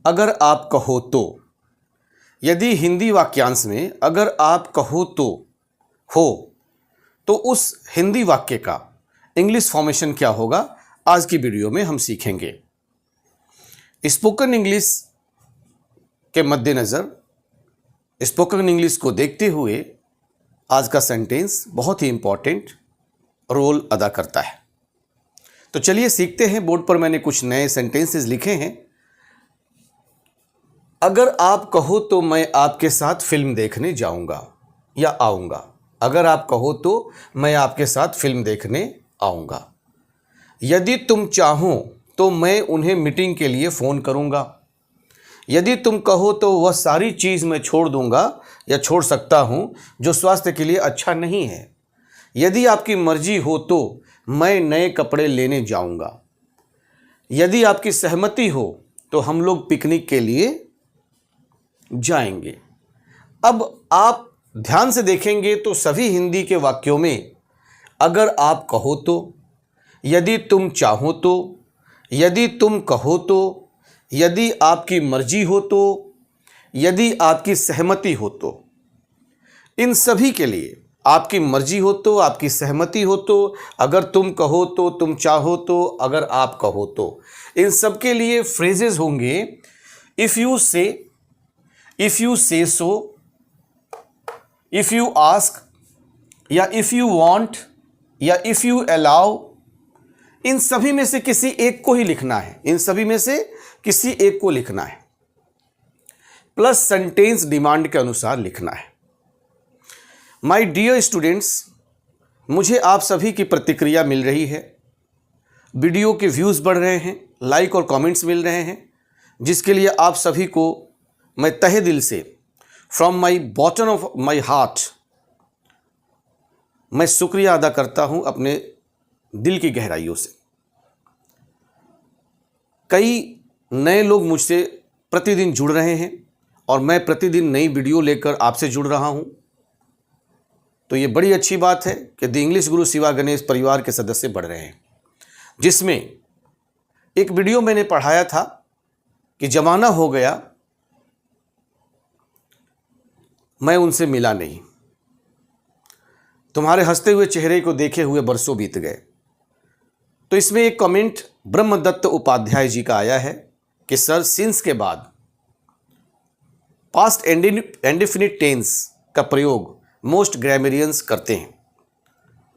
अगर आप कहो तो। यदि हिंदी वाक्यांश में अगर आप कहो तो हो तो उस हिंदी वाक्य का इंग्लिश फॉर्मेशन क्या होगा, आज की वीडियो में हम सीखेंगे। स्पोकन इंग्लिश के मद्देनज़र, स्पोकन इंग्लिश को देखते हुए आज का सेंटेंस बहुत ही इंपॉर्टेंट रोल अदा करता है। तो चलिए सीखते हैं। बोर्ड पर मैंने कुछ नए सेंटेंसेस लिखे हैं। अगर आप कहो तो मैं आपके साथ फिल्म देखने जाऊंगा या आऊंगा। अगर आप कहो तो मैं आपके साथ फिल्म देखने आऊंगा। यदि तुम चाहो तो मैं उन्हें मीटिंग के लिए फ़ोन करूंगा। यदि तुम कहो तो वह सारी चीज़ मैं छोड़ दूंगा या छोड़ सकता हूं जो स्वास्थ्य के लिए अच्छा नहीं है। यदि आपकी मर्जी हो तो मैं नए कपड़े लेने जाऊंगा। यदि आपकी सहमति हो तो हम लोग पिकनिक के लिए जाएंगे। अब आप ध्यान से देखेंगे तो सभी हिंदी के वाक्यों में अगर आप कहो तो, यदि तुम चाहो तो, यदि तुम कहो तो, यदि आपकी मर्जी हो तो, यदि आपकी सहमति हो तो, इन सभी के लिए आपकी मर्जी हो तो, आपकी सहमति हो तो, अगर तुम कहो तो, तुम चाहो तो, अगर आप कहो तो, इन सब के लिए फ्रेजेस होंगे इफ़ यू से, if you say so, if you ask, या इफ़ यू वांट, या इफ़ यू अलाउ। इन सभी में से किसी एक को ही लिखना है। इन सभी में से किसी एक को लिखना है, प्लस सेंटेंस डिमांड के अनुसार लिखना है। माय डियर स्टूडेंट्स, मुझे आप सभी की प्रतिक्रिया मिल रही है। वीडियो के व्यूज़ बढ़ रहे हैं, लाइक और कमेंट्स मिल रहे हैं, जिसके लिए आप सभी को मैं तहे दिल से, from my bottom of my heart, मैं शुक्रिया अदा करता हूं अपने दिल की गहराइयों से। कई नए लोग मुझसे प्रतिदिन जुड़ रहे हैं और मैं प्रतिदिन नई वीडियो लेकर आपसे जुड़ रहा हूं। तो ये बड़ी अच्छी बात है कि द इंग्लिश गुरु शिवा गणेश परिवार के सदस्य बढ़ रहे हैं। जिसमें एक वीडियो मैंने पढ़ाया था कि ज़माना हो गया मैं उनसे मिला नहीं, तुम्हारे हंसते हुए चेहरे को देखे हुए बरसों बीत गए। तो इसमें एक कमेंट ब्रह्मदत्त उपाध्याय जी का आया है कि सर, सिंस के बाद पास्ट इंडेफिनिट टेंस का प्रयोग मोस्ट ग्रामरियंस करते हैं,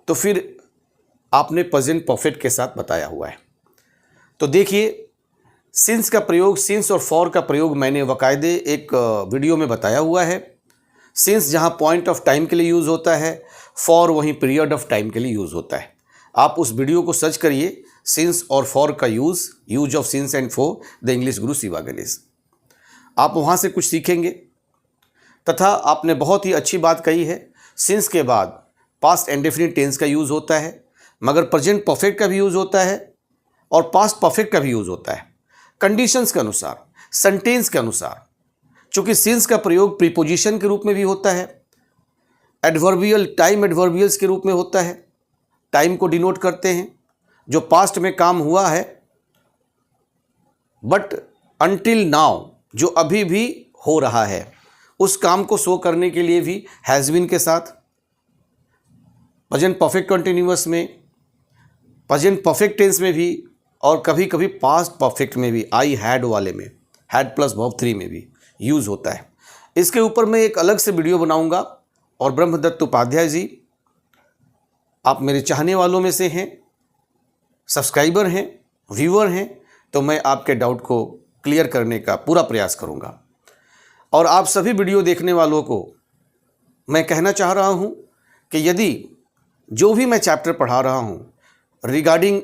तो फिर आपने प्रेजेंट परफेक्ट के साथ बताया हुआ है। तो देखिए, सिंस का प्रयोग, सिंस और फॉर का प्रयोग मैंने बाकायदे एक वीडियो में बताया हुआ है। सिंस जहां पॉइंट ऑफ टाइम के लिए यूज़ होता है, फॉर वहीं पीरियड ऑफ टाइम के लिए यूज़ होता है। आप उस वीडियो को सर्च करिए, सिंस और फॉर का use of since and for the English गुरु शिवा गणेश। आप वहाँ से कुछ सीखेंगे। तथा आपने बहुत ही अच्छी बात कही है, सिंस के बाद पास्ट इंडेफिनिट टेंस का यूज़ होता है, मगर प्रेजेंट परफेक्ट का भी यूज़ होता है और पास्ट परफेक्ट का भी यूज़ होता है, कंडीशंस के अनुसार, सेंटेंस के अनुसार। चूँकि सिंस का प्रयोग प्रीपोजिशन के रूप में भी होता है, एडवर्बियल, टाइम एडवर्बियल्स के रूप में होता है, टाइम को डिनोट करते हैं जो पास्ट में काम हुआ है, बट अनटिल नाउ जो अभी भी हो रहा है, उस काम को शो करने के लिए भी हैज़ बीन के साथ, प्रेजेंट परफेक्ट कंटिन्यूअस में, प्रेजेंट परफेक्ट टेंस में भी, और कभी कभी पास्ट परफेक्ट में भी, आई हैड वाले में, हैड प्लस वर्ब 3 में भी यूज़ होता है। इसके ऊपर मैं एक अलग से वीडियो बनाऊंगा। और ब्रह्मदत्त उपाध्याय जी, आप मेरे चाहने वालों में से हैं, सब्सक्राइबर हैं, व्यूअर हैं, तो मैं आपके डाउट को क्लियर करने का पूरा प्रयास करूंगा। और आप सभी वीडियो देखने वालों को मैं कहना चाह रहा हूं कि यदि जो भी मैं चैप्टर पढ़ा रहा हूं रिगार्डिंग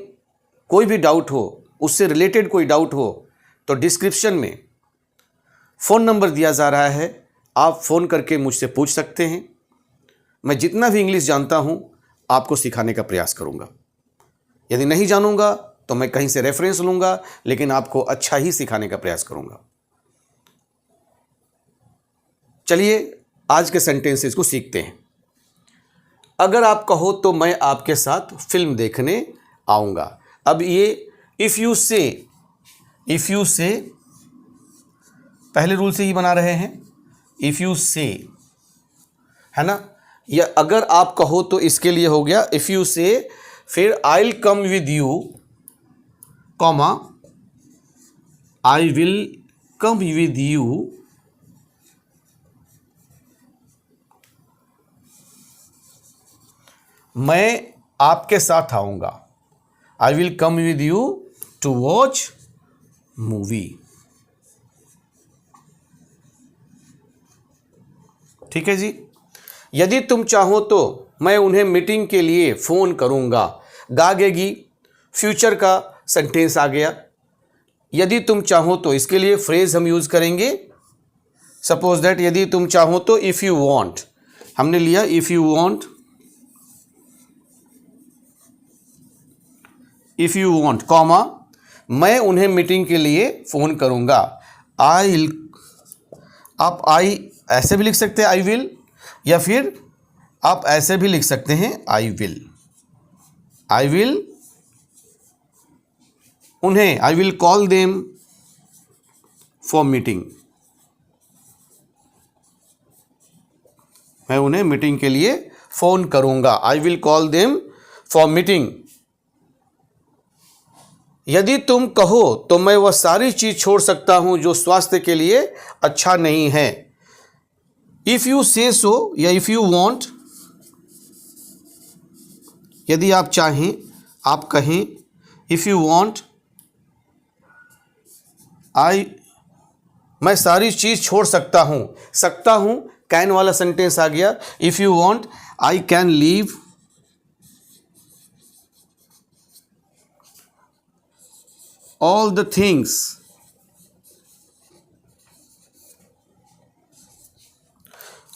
कोई भी डाउट हो, उससे रिलेटेड कोई डाउट हो, तो डिस्क्रिप्शन में फ़ोन नंबर दिया जा रहा है, आप फ़ोन करके मुझसे पूछ सकते हैं। मैं जितना भी इंग्लिश जानता हूं आपको सिखाने का प्रयास करूंगा। यदि नहीं जानूंगा तो मैं कहीं से रेफरेंस लूंगा, लेकिन आपको अच्छा ही सिखाने का प्रयास करूंगा। चलिए आज के सेंटेंसेस को सीखते हैं। अगर आप कहो तो मैं आपके साथ फिल्म देखने आऊँगा। अब ये इफ़ यू से पहले रूल से ही बना रहे हैं, इफ़ यू से, है ना। या अगर आप कहो तो इसके लिए हो गया इफ़ यू से, फिर I will come with you, comma I will come with you मैं आपके साथ आऊँगा, I will come with you to watch movie. ठीक है जी। यदि तुम चाहो तो मैं उन्हें मीटिंग के लिए फ़ोन करूँगा, गागेगी, फ्यूचर का सेंटेंस आ गया। यदि तुम चाहो तो इसके लिए फ्रेज हम यूज़ करेंगे, सपोज दैट यदि तुम चाहो तो, इफ़ यू वांट, हमने लिया if you want, if you want comma मैं उन्हें मीटिंग के लिए फ़ोन करूँगा, आई, आप आई ऐसे भी लिख सकते हैं आई विल, या फिर आप ऐसे भी लिख सकते हैं आई विल, आई विल उन्हें, I will call them for meeting, मैं उन्हें मीटिंग के लिए फ़ोन करूँगा, I will call them for meeting. यदि तुम कहो तो मैं वह सारी चीज़ छोड़ सकता हूँ जो स्वास्थ्य के लिए अच्छा नहीं है, इफ़ यू से सो या इफ़ यू वॉन्ट, यदि आप चाहें, आप कहें, इफ़ यू वॉन्ट मैं सारी चीज़ छोड़ सकता हूँ कैन वाला सेंटेंस आ गया। If you want I can leave all the things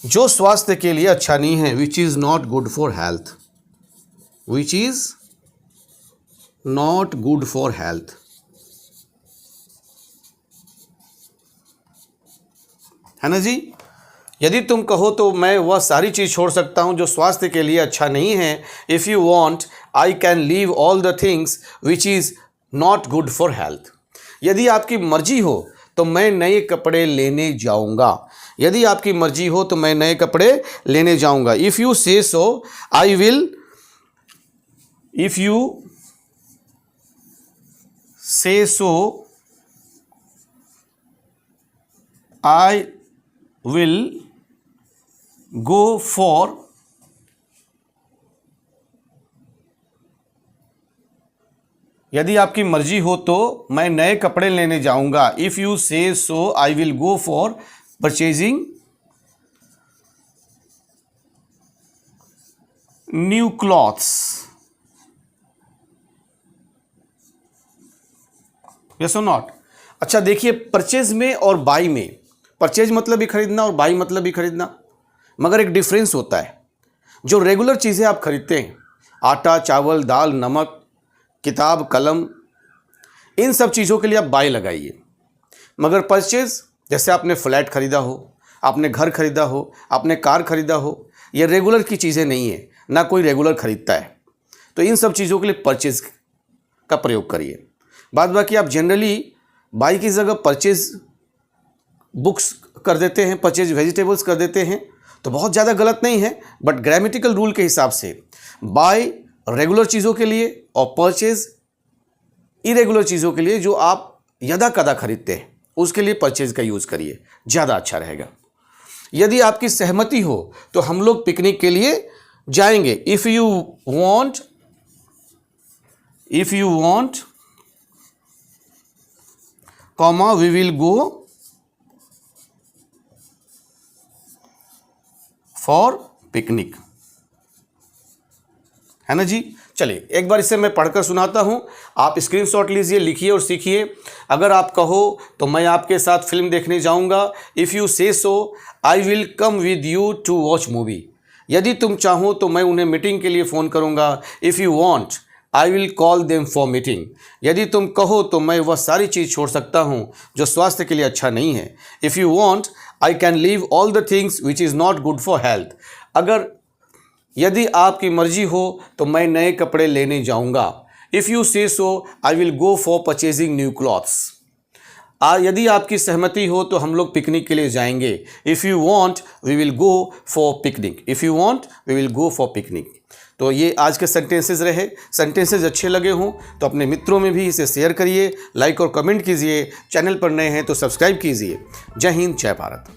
जो स्वास्थ्य के लिए अच्छा नहीं है, which is not good for health, which is not good for health. है ना जी। यदि तुम कहो तो मैं वह सारी चीज़ छोड़ सकता हूँ जो स्वास्थ्य के लिए अच्छा नहीं है, if you want I can leave all the things which is not good for health. यदि आपकी मर्जी हो तो मैं नए कपड़े लेने जाऊँगा, यदि आपकी मर्जी हो तो मैं नए कपड़े लेने जाऊँगा। If you say so I will, if you say so I will go for, यदि आपकी मर्जी हो तो मैं नए कपड़े लेने जाऊंगा। If you say so I will go for purchasing new clothes. Yes और नॉट। अच्छा देखिए, परचेज में और बाई में, परचेज मतलब भी खरीदना और बाई मतलब भी खरीदना, मगर एक डिफरेंस होता है। जो रेगुलर चीज़ें आप खरीदते हैं, आटा, चावल, दाल, नमक, किताब, कलम, इन सब चीज़ों के लिए आप बाई लगाइए। मगर परचेज, जैसे आपने फ्लैट खरीदा हो, आपने घर खरीदा हो, आपने कार खरीदा हो, ये रेगुलर की चीज़ें नहीं है, ना कोई रेगुलर खरीदता है। तो इन सब चीज़ों के लिए परचेज का प्रयोग करिए। बाद बाकी आप जनरली बाई की जगह परचेज बुक्स कर देते हैं, परचेज वेजिटेबल्स कर देते हैं, तो बहुत ज़्यादा गलत नहीं है। बट ग्रामेटिकल रूल के हिसाब से बाय रेगुलर चीज़ों के लिए और परचेज इरेगुलर चीज़ों के लिए, जो आप यदा कदा खरीदते हैं, उसके लिए परचेज का यूज़ करिए, ज़्यादा अच्छा रहेगा। यदि आपकी सहमति हो तो हम लोग पिकनिक के लिए जाएंगे। If you want comma we will go for picnic. है ना जी। चलिए एक बार इसे मैं पढ़कर सुनाता हूँ, आप स्क्रीनशॉट लीजिए, लिखिए और सीखिए। अगर आप कहो तो मैं आपके साथ फिल्म देखने जाऊँगा। If you say so I will come with you to watch movie. यदि तुम चाहो तो मैं उन्हें मीटिंग के लिए फ़ोन करूँगा। If you want I will call them for meeting. यदि तुम कहो तो मैं वह सारी चीज़ छोड़ सकता हूँ जो स्वास्थ्य के लिए अच्छा नहीं है। If you want I can leave all the things which is not good for health. अगर यदि आपकी मर्जी हो तो मैं नए कपड़े लेने जाऊंगा। If you say so I will go for purchasing new clothes. यदि आपकी सहमति हो तो हम लोग पिकनिक के लिए जाएंगे। If you want we will go for picnic, if you want we will go for picnic. तो ये आज के सेंटेंसेस रहे। सेंटेंसेस अच्छे लगे हों तो अपने मित्रों में भी इसे शेयर करिए, लाइक और कमेंट कीजिए। चैनल पर नए हैं तो सब्सक्राइब कीजिए। जय हिंद, जय भारत।